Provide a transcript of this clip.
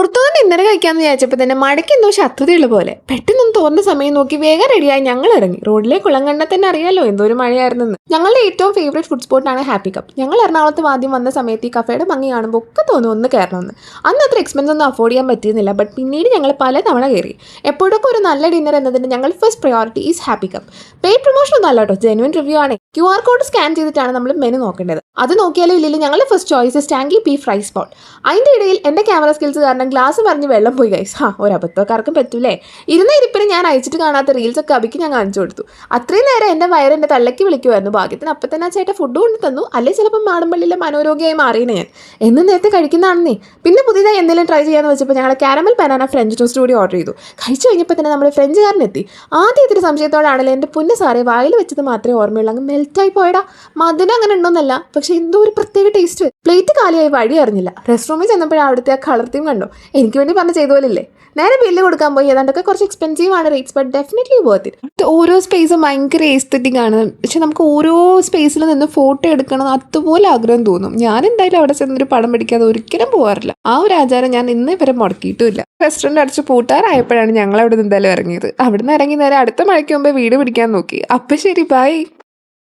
പുറത്തുനിന്ന് ഇന്നലെ കഴിക്കാമെന്ന് വിചാരിച്ചപ്പോൾ തന്നെ മഴയ്ക്ക് എന്തോ ശത്രുതയുള്ള പോലെ പെട്ടെന്നൊന്ന് തോന്നുന്ന സമയം നോക്കി വേഗം റെഡിയായി ഞങ്ങൾ ഇറങ്ങി. റോഡിലെ കുളം കണ്ടാൽ തന്നെ അറിയാലോ എന്തോ ഒരു മഴയായിരുന്നെന്ന്. ഞങ്ങളുടെ ഏറ്റവും ഫേവറേറ്റ് ഫുഡ് സ്പോട്ടാണ് ഹാപ്പി കപ്പ്. ഞങ്ങൾ എറണാകുളത്ത് ആദ്യം വന്ന സമയത്ത് ഈ കഫേയുടെ ഭംഗി കാണുമ്പോൾ ഒക്കെ തോന്നും ഒന്ന് കയറണമെന്ന്. അന്ന് അത്ര എക്സ്പെൻസ് ഒന്നും അഫോർഡ് ചെയ്യാൻ പറ്റിയിരുന്നില്ല. ബട്ട് പിന്നീട് ഞങ്ങൾ പല തവണ കയറി. എപ്പോഴൊക്കെ ഒരു നല്ല ഡിന്നർ എന്നതിന് ഞങ്ങൾ first priority is happy cup. Paid promotion ഒന്നും അല്ല കേട്ടോ, ജെനുവിൻ റിവ്യൂ ആണ്. QR കോഡ് സ്കാൻ ചെയ്തിട്ടാണ് നമ്മൾ മെനു നോക്കേണ്ടത്. അത് നോക്കിയാലും ഇല്ലെങ്കിൽ ഞങ്ങളുടെ ഫസ്റ്റ് ചോയ്സ് സ്റ്റാങ്കി പീ ഫ്രൈ സ്പോട്ട്. അതിൻ്റെ ഇടയിൽ എൻ്റെ ക്യാമറ സ്കിൽസ് കാരണം ഗ്ലാസ് പറഞ്ഞ് വെള്ളം പോയി ഗൈസ്. ഒരു അബദ്ധക്കാർക്കും പറ്റൂലേ. ഇരുന്ന ഇരിപ്പിന് ഞാൻ അയച്ചിട്ട് കാണാത്ത റീൽസൊക്കെ അബിക്ക് ഞാൻ കാണിച്ചു കൊടുത്തു. അത്രയും നേരം എൻ്റെ വയറ് എൻ്റെ തള്ളയ്ക്ക് വിളിക്കുമായിരുന്നു. ഭാഗ്യത്തിന് അപ്പം തന്നെ ആ ചേട്ടൻ ഫുഡ് കൊണ്ട് തന്നു. അല്ലെ ചിലപ്പോൾ മാടമ്പള്ളിയിലെ മനോരോഗിയായി മാറിയാണ് ഞാൻ. എന്നും നേരത്തെ കഴിക്കുന്നതാണെന്നേ. പിന്നെ പുതിയതായി എന്തെങ്കിലും ട്രൈ ചെയ്യാമെന്ന് വെച്ചപ്പോൾ ഞങ്ങൾ കാരമൽ ബനാന ഫ്രഞ്ച് ടോസ്റ്റ് കൂടി ഓർഡർ ചെയ്തു. കഴിച്ചു കഴിഞ്ഞപ്പോൾ തന്നെ നമ്മൾ ഫ്രഞ്ചുകാരനെത്തി. ആദ്യം ഇത്തിരി സംശയത്തോടാണല്ലോ എൻ്റെ പൊന്ന് സാറേ വായിൽ വെച്ചത് മാത്രമേ ഓർമ്മയുള്ളൂ. അങ്ങ് മെൽറ്റായി പോയടാ. മധുരം അങ്ങനെ ഉണ്ടോന്നല്ല, പക്ഷേ എന്തോ ഒരു പ്രത്യേക ടേസ്റ്റ്. പ്ലേറ്റ് കാലിയായി വഴി അറിഞ്ഞില്ല. റെസ്റ്റ് റൂമിൽ ചെന്നപ്പോഴാണ് അവിടുത്തെ ആ കളർ തീം കണ്ടോ. എനിക്ക് വേണ്ടി പറഞ്ഞ് ചെയ്ത പോലെ ഇല്ലേ. നേരെ ബില്ല് കൊടുക്കാൻ പോയി. ഏതാണ്ടൊക്കെ കുറച്ച് എക്സ്പെൻസീവ് ആണ് rates, but definitely worth it. ഓരോ സ്പേസും ഭയങ്കര എസ്തെറ്റിക് ആണ്. പക്ഷെ നമുക്ക് ഓരോ സ്പേസിൽ നിന്ന് ഫോട്ടോ എടുക്കണം അതുപോലെ ആഗ്രഹം തോന്നും. ഞാൻ എന്തായാലും അവിടെ ചെന്നൊരു പടം പിടിക്കാതെ ഒരിക്കലും പോകാറില്ല. ആ ഒരു ആചാരം ഞാൻ ഇന്നേ വരെ മുടക്കിയിട്ടുമില്ല. റെസ്റ്റോറൻറ്റ് അടച്ച് പൂട്ടാറായപ്പോഴാണ് ഞങ്ങൾ അവിടെ നിന്ന് എന്തായാലും ഇറങ്ങിയത്. അവിടെ നിന്ന് ഇറങ്ങി നേരെ അടുത്ത മഴയ്ക്ക് മുമ്പേ വീട് പിടിക്കാൻ നോക്കി. അപ്പം ശരി, ബൈ.